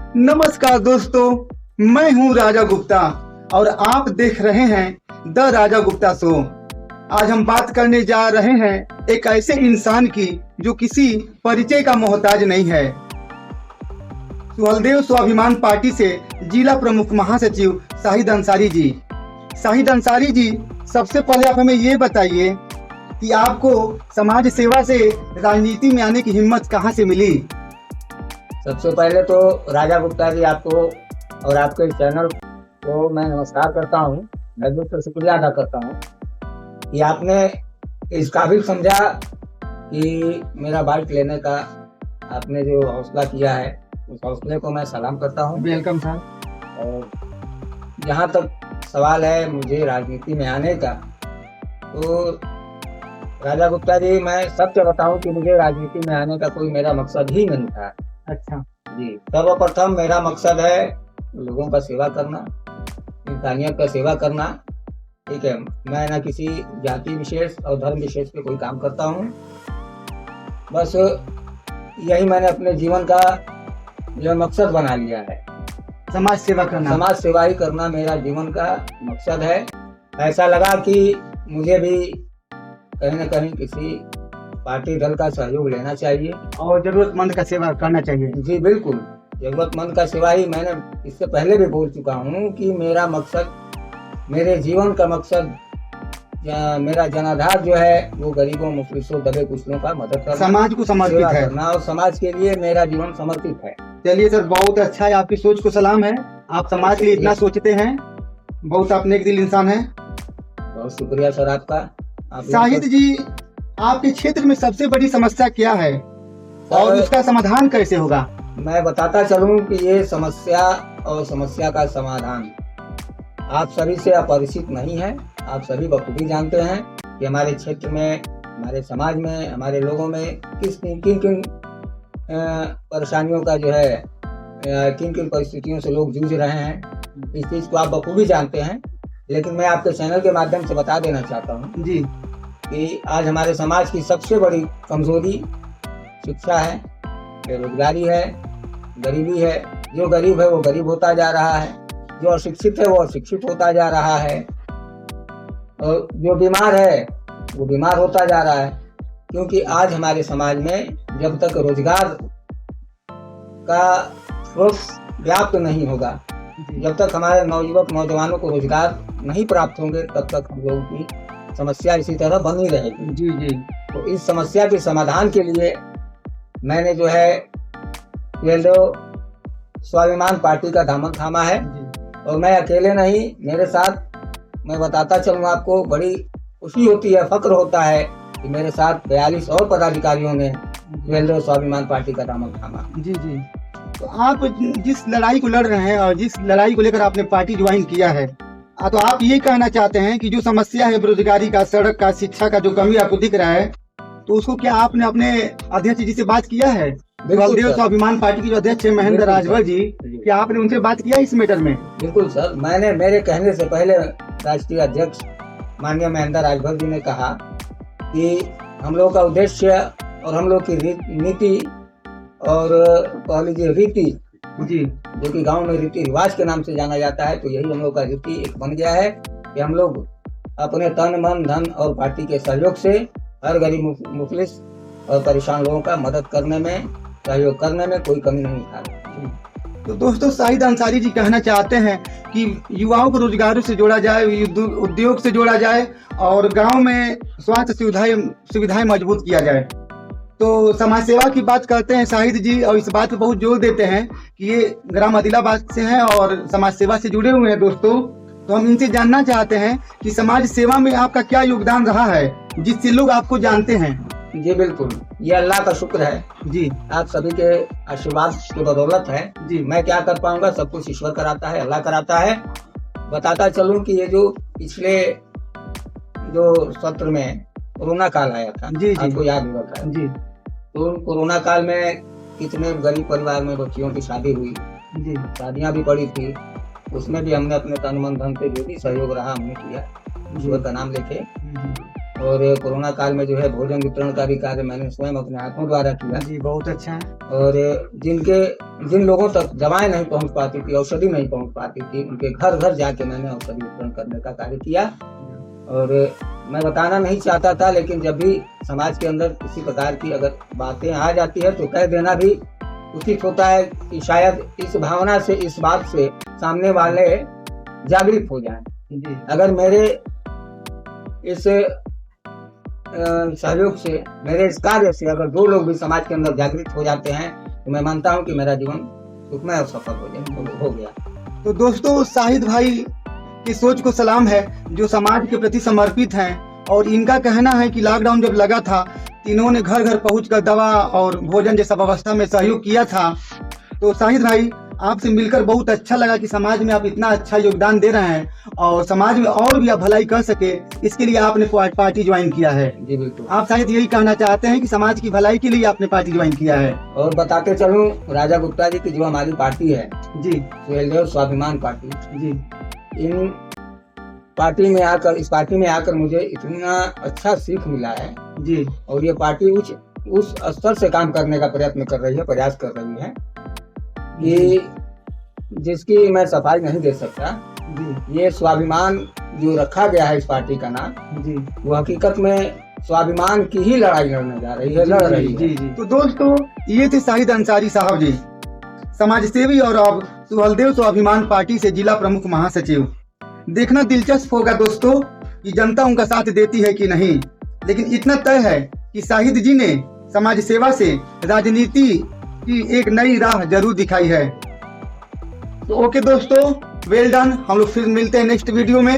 नमस्कार दोस्तों, मैं हूं राजा गुप्ता और आप देख रहे हैं द राजा गुप्ता शो। आज हम बात करने जा रहे हैं एक ऐसे इंसान की जो किसी परिचय का मोहताज नहीं है। सुहलदेव स्वाभिमान पार्टी से जिला प्रमुख महासचिव शाहिद अंसारी जी। शाहिद अंसारी जी, सबसे पहले आप हमें ये बताइए कि आपको समाज सेवा से राजनीति में आने की हिम्मत कहाँ से मिली? सबसे पहले तो राजा गुप्ता जी, आपको और आपके चैनल को मैं नमस्कार करता हूँ। मैं दिल से शुक्रिया अदा करता हूँ कि आपने इस काबिल समझा कि मेरा बाइक लेने का आपने जो हौसला किया है, उस हौसले को मैं सलाम करता हूँ। Welcome sir. और जहाँ तक सवाल है मुझे राजनीति में आने का, तो राजा गुप्ता जी, मैं सत्य बताऊं कि मुझे राजनीति में आने का कोई मेरा मकसद ही नहीं था। अच्छा जी, सर्वप्रथम मेरा मकसद है लोगों का सेवा करना, इंसानियत का सेवा करना। ठीक है, मैं ना किसी जाति विशेष और धर्म विशेष पे कोई काम करता हूँ। बस यही मैंने अपने जीवन का जो मकसद बना लिया है, समाज सेवा करना। समाज सेवा ही करना मेरा जीवन का मकसद है। ऐसा लगा कि मुझे भी कहीं न कहीं किसी पार्टी दल का सहयोग लेना चाहिए और जरूरतमंद का सेवा करना चाहिए। जी बिल्कुल, जरूरतमंद का सेवा ही। मैंने इससे पहले भी बोल चुका हूँ कि मेरा मकसद, मेरे जीवन का मकसद, मेरा जनाधार जो है वो गरीबों, मुफलिसों, दबे कुचलों का मदद करना, समाज को समर्पित है करना, और समाज के लिए मेरा जीवन समर्पित है। चलिए सर, बहुत अच्छा है, आपकी सोच को सलाम है। आप समाज के लिए इतना सोचते हैं, बहुत आप नेक दिल इंसान हैं। बहुत शुक्रिया सर आपका। शाहिद जी, आपके क्षेत्र में सबसे बड़ी समस्या क्या है और उसका समाधान कैसे होगा? मैं बताता चलूं कि ये समस्या और समस्या का समाधान आप सभी से अपरिचित नहीं है। आप सभी बखूबी जानते हैं कि हमारे क्षेत्र में, हमारे समाज में, हमारे लोगों में किन परेशानियों का जो है, किन परिस्थितियों से लोग जूझ रहे हैं। इस चीज़ को आप बखूबी जानते हैं, लेकिन मैं आपके चैनल के माध्यम से बता देना चाहता हूँ जी कि आज हमारे समाज की सबसे बड़ी कमजोरी शिक्षा है, बेरोजगारी है, गरीबी है। जो गरीब है वो गरीब होता जा रहा है, जो अशिक्षित है वो अशिक्षित होता जा रहा है, और जो बीमार है वो बीमार होता जा रहा है। क्योंकि आज हमारे समाज में जब तक रोजगार का स्रोत व्याप्त नहीं होगा, जब तक हमारे नवयुवक नौजवानों को रोजगार नहीं प्राप्त होंगे, तब तक हम लोगों की समस्या इसी तरह बनी रहेगी। जी जी। तो इस समस्या के समाधान के लिए मैंने जो है सुहलदेव स्वाभिमान पार्टी का दामन थामा है। और मैं अकेले नहीं, मेरे साथ, मैं बताता चलूँ आपको, बड़ी खुशी होती है, फक्र होता है कि मेरे साथ 42 और पदाधिकारियों ने सुहलदेव स्वाभिमान पार्टी का दामन थामा। जी जी। तो आप जिस लड़ाई को लड़ रहे हैं और जिस लड़ाई को लेकर आपने पार्टी ज्वाइन किया है, तो आप ये कहना चाहते हैं कि जो समस्या है बेरोजगारी का, सड़क का, शिक्षा का जो कमी आपको दिख रहा है, तो उसको क्या आपने अपने अध्यक्ष जी से बात किया है? सुहलदेव स्वाभिमान पार्टी के जो अध्यक्ष है महेंद्र राजभर जी, क्या आपने उनसे बात किया इस मैटर में? बिल्कुल सर, मैंने, मेरे कहने से पहले राष्ट्रीय अध्यक्ष माननीय महेंद्र राजभर जी ने कहा कि हम लोग का उद्देश्य और हम लोग की नीति और कह लीजिए रीति जी, जो कि गांव में रीति रिवाज के नाम से जाना जाता है, तो यही हम लोग का रीति एक बन गया है कि हम लोग अपने तन, मन, धन और पार्टी के सहयोग से हर गरीब, मुफलिस और परेशान लोगों का मदद करने में, सहयोग करने में कोई कमी नहीं उठा। तो दोस्तों, शाहिद अंसारी जी कहना चाहते हैं कि युवाओं को रोजगारों से जोड़ा जाए, उद्योग से जोड़ा जाए और गांव में स्वास्थ्य सुविधाएं मजबूत किया जाए। तो समाज सेवा की बात करते हैं शाहिद जी, और इस बात पे बहुत जोर देते हैं कि ये ग्राम आदिलाबाद से हैं और समाज सेवा से जुड़े हुए हैं। दोस्तों, तो हम इनसे जानना चाहते हैं कि समाज सेवा में आपका क्या योगदान रहा है, जिससे लोग आपको जानते हैं। जी बिल्कुल, ये अल्लाह का शुक्र है जी, आप सभी के आशीर्वाद की बदौलत है जी। मैं क्या कर पाऊंगा, सब कुछ ईश्वर कराता है, अल्लाह कराता है। बताता चलूं कि ये जो पिछले जो सत्र में कोरोना काल आया था, जी, आपको याद होगा जी, तो कोरोना काल में कितने गरीब परिवार में बच्चियों की शादी हुई, जी, शादियां भी पड़ी थी। उसमें भी हमने अपने तन, मन, धन से जो भी सहयोग रहा हमने किया, ईश्वर का नाम लेके। और कोरोना काल में जो है भोजन वितरण का भी कार्य मैंने स्वयं अपने हाथों द्वारा किया। जी, बहुत अच्छा है। और जिन लोगों तक दवाएं नहीं पहुंच पाती थी, औषधि नहीं पहुंच पाती थी, उनके घर घर जाके मैंने औषधि वितरण करने का कार्य किया। और मैं बताना नहीं चाहता था, लेकिन जब भी समाज के अंदर किसी प्रकार की अगर बातें आ जाती है तो कह देना भी उचित होता है कि शायद इस भावना से, इस बात से सामने वाले जागृत हो जाएं। जी, अगर मेरे इस सहयोग से, मेरे इस कार्य से अगर 2 लोग भी समाज के अंदर जागृत हो जाते हैं तो मैं मानता हूं कि मेरा जीवन सुखमय और सफल हो गया। तो दोस्तों, शाहिद भाई की सोच को सलाम है, जो समाज के प्रति समर्पित हैं। और इनका कहना है कि लॉकडाउन जब लगा था, इन्होंने घर घर पहुंचकर दवा और भोजन जैसा व्यवस्था में सहयोग किया था। तो शाहिद भाई, आपसे मिलकर बहुत अच्छा लगा कि समाज में आप इतना अच्छा योगदान दे रहे हैं और समाज में और भी आप भलाई कर सके, इसके लिए आपने पार्टी ज्वाइन किया है। जी बिल्कुल। आप शायद यही कहना चाहते हैं कि समाज की भलाई के लिए आपने पार्टी ज्वाइन किया है। और बताते चलूं, राजा गुप्ता जी की जो हमारी पार्टी है, जी, सुहेलदेव स्वाभिमान पार्टी, जी, इस पार्टी में आकर मुझे इतना अच्छा सीख मिला है। जी, और ये पार्टी उस स्तर से काम करने का प्रयत्न कर रही है, प्रयास कर रही है कि जिसकी मैं सफाई नहीं दे सकता। जी, ये स्वाभिमान जो रखा गया है इस पार्टी का नाम, जी, वो हकीकत में स्वाभिमान की ही लड़ाई लड़ने जा रही है, लड़ रही है। जी, जी। तो दोस्तों, ये थे शाहिद अंसारी साहब जी, समाज सेवी और अब सुहेलदेव स्वाभिमान पार्टी से जिला प्रमुख महासचिव। देखना दिलचस्प होगा दोस्तों कि जनता उनका साथ देती है कि नहीं, लेकिन इतना तय है कि शाहिद जी ने समाज सेवा से राजनीति की एक नई राह जरूर दिखाई है। तो ओके दोस्तों, वेल डन। हम लोग फिर मिलते हैं नेक्स्ट वीडियो में।